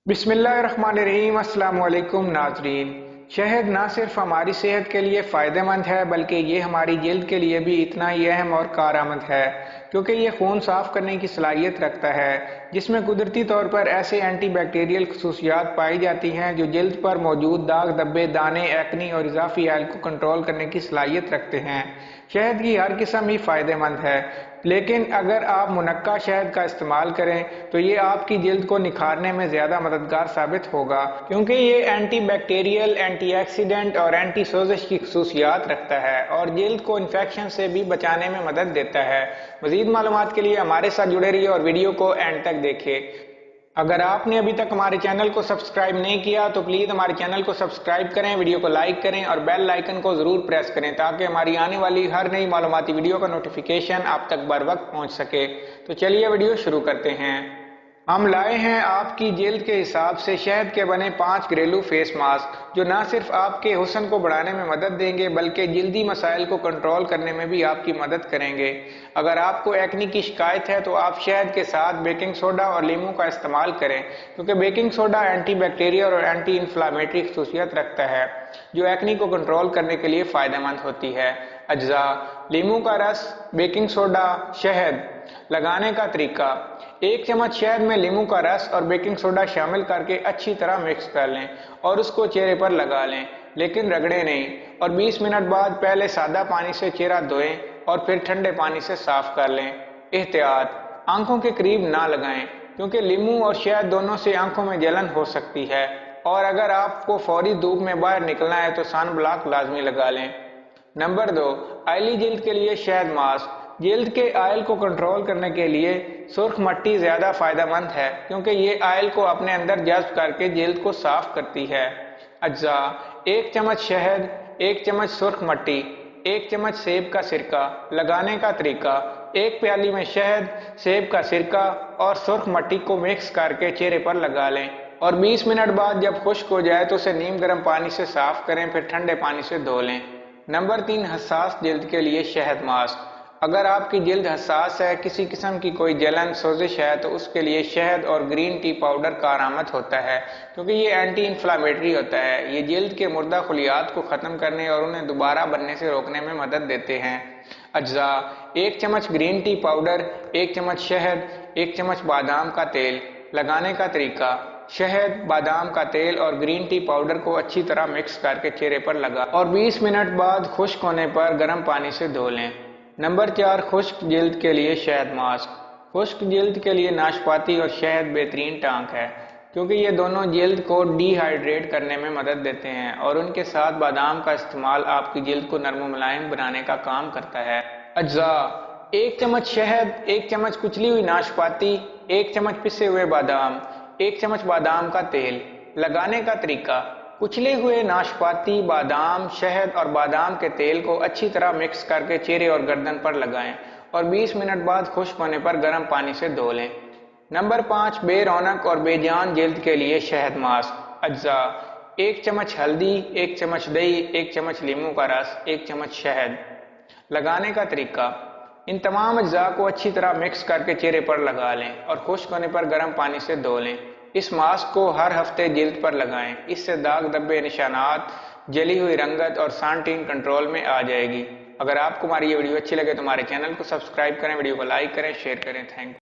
بسم اللہ الرحمن الرحیم۔ السلام علیکم ناظرین۔ شہد نہ صرف ہماری صحت کے لیے فائدہ مند ہے بلکہ یہ ہماری جلد کے لیے بھی اتنا ہی اہم اور کارآمد ہے، کیونکہ یہ خون صاف کرنے کی صلاحیت رکھتا ہے جس میں قدرتی طور پر ایسے اینٹی بیکٹیریل خصوصیات پائی جاتی ہیں جو جلد پر موجود داغ، دھبے، دانے، ایکنی اور اضافی آئل کو کنٹرول کرنے کی صلاحیت رکھتے ہیں۔ شہد کی ہر قسم ہی فائدہ مند ہے، لیکن اگر آپ منقع شہد کا استعمال کریں تو یہ آپ کی جلد کو نکھارنے میں زیادہ مددگار ثابت ہوگا، کیونکہ یہ اینٹی بیکٹیریل، اینٹی آکسیڈنٹ اور اینٹی سوزش کی خصوصیات رکھتا ہے اور جلد کو انفیکشن سے بھی بچانے میں مدد دیتا ہے۔ مزید معلومات کے لیے ہمارے ساتھ جڑے رہیے اور ویڈیو کو اینڈ تک دیکھیں۔ اگر آپ نے ابھی تک ہمارے چینل کو سبسکرائب نہیں کیا تو پلیز ہمارے چینل کو سبسکرائب کریں، ویڈیو کو لائک کریں اور بیل آئیکن کو ضرور پریس کریں تاکہ ہماری آنے والی ہر نئی معلوماتی ویڈیو کا نوٹیفیکیشن آپ تک بر وقت پہنچ سکے۔ تو چلیے ویڈیو شروع کرتے ہیں۔ ہم لائے ہیں آپ کی جلد کے حساب سے شہد کے بنے 5 گھریلو فیس ماسک جو نہ صرف آپ کے حسن کو بڑھانے میں مدد دیں گے بلکہ جلدی مسائل کو کنٹرول کرنے میں بھی آپ کی مدد کریں گے۔ اگر آپ کو ایکنی کی شکایت ہے تو آپ شہد کے ساتھ بیکنگ سوڈا اور لیموں کا استعمال کریں، کیونکہ بیکنگ سوڈا اینٹی بیکٹیریل اور اینٹی انفلامیٹری خصوصیت رکھتا ہے جو ایکنی کو کنٹرول کرنے کے لیے فائدہ مند ہوتی ہے۔ اجزاء: لیموں کا رس، بیکنگ سوڈا، شہد۔ لگانے کا طریقہ: 1 چمچ شہد میں لیموں کا رس اور بیکنگ سوڈا شامل کر کے اچھی طرح مکس کر لیں اور اس کو چہرے پر لگا لیں، لیکن رگڑیں نہیں، اور 20 منٹ بعد پہلے سادہ پانی سے چہرہ دھوئیں اور پھر ٹھنڈے پانی سے صاف کر لیں۔ احتیاط: آنکھوں کے قریب نہ لگائیں، کیونکہ لیموں اور شہد دونوں سے آنکھوں میں جلن ہو سکتی ہے، اور اگر آپ کو فوری دھوپ میں باہر نکلنا ہے تو سن بلاک لازمی لگا لیں۔ نمبر 2، آئلی جلد کے لیے شہد ماسک۔ جلد کے آئل کو کنٹرول کرنے کے لیے سرخ مٹی زیادہ فائدہ مند ہے، کیونکہ یہ آئل کو اپنے اندر جذب کر کے جلد کو صاف کرتی ہے۔ اجزاء: 1 چمچ شہد، 1 چمچ سرخ مٹی، 1 چمچ سیب کا سرکہ۔ لگانے کا طریقہ: 1 پیالی میں شہد، سیب کا سرکہ اور سرخ مٹی کو مکس کر کے چہرے پر لگا لیں اور 20 منٹ بعد جب خشک ہو جائے تو اسے نیم گرم پانی سے صاف کریں، پھر ٹھنڈے پانی سے دھو لیں۔ نمبر 3، حساس جلد کے لیے شہد ماسک۔ اگر آپ کی جلد حساس ہے، کسی قسم کی کوئی جلن، سوزش ہے تو اس کے لیے شہد اور گرین ٹی پاؤڈر کارآمد ہوتا ہے، کیونکہ یہ اینٹی انفلامیٹری ہوتا ہے۔ یہ جلد کے مردہ خلیات کو ختم کرنے اور انہیں دوبارہ بننے سے روکنے میں مدد دیتے ہیں۔ اجزاء: 1 چمچ گرین ٹی پاؤڈر، 1 چمچ شہد، 1 چمچ بادام کا تیل۔ لگانے کا طریقہ: شہد، بادام کا تیل اور گرین ٹی پاؤڈر کو اچھی طرح مکس کر کے چہرے پر لگا اور 20 منٹ بعد خشک ہونے پر گرم پانی سے دھو لیں۔ نمبر 4، خشک جلد کے لیے شہد ماسک۔ خشک جلد کے لیے ناشپاتی اور شہد بہترین ٹانک ہے، کیونکہ یہ دونوں جلد کو ڈی ہائیڈریٹ کرنے میں مدد دیتے ہیں اور ان کے ساتھ بادام کا استعمال آپ کی جلد کو نرم و ملائم بنانے کا کام کرتا ہے۔ اجزاء: 1 چمچ شہد، 1 چمچ کچلی ہوئی ناشپاتی، 1 چمچ پسے ہوئے بادام، 1 چمچ بادام کا تیل۔ لگانے کا طریقہ: کچلے ہوئے ناشپاتی، بادام، شہد اور بادام کے تیل کو اچھی طرح مکس کر کے چہرے اور گردن پر لگائیں اور 20 منٹ بعد خشک ہونے پر گرم پانی سے دھو لیں۔ نمبر 5، بے رونق اور بے جان جلد کے لیے شہد ماسک۔ اجزاء: 1 چمچ ہلدی، 1 چمچ دہی، 1 چمچ لیموں کا رس، 1 چمچ شہد۔ لگانے کا طریقہ: ان تمام اجزاء کو اچھی طرح مکس کر کے چہرے پر لگا لیں اور خشک ہونے پر گرم پانی سے دھو لیں۔ اس ماسک کو ہر ہفتے جلد پر لگائیں، اس سے داغ، دھبے، نشانات، جلی ہوئی رنگت اور سان ٹین کنٹرول میں آ جائے گی۔ اگر آپ کو ہماری یہ ویڈیو اچھی لگے تو ہمارے چینل کو سبسکرائب کریں، ویڈیو کو لائک کریں، شیئر کریں۔ Thank you.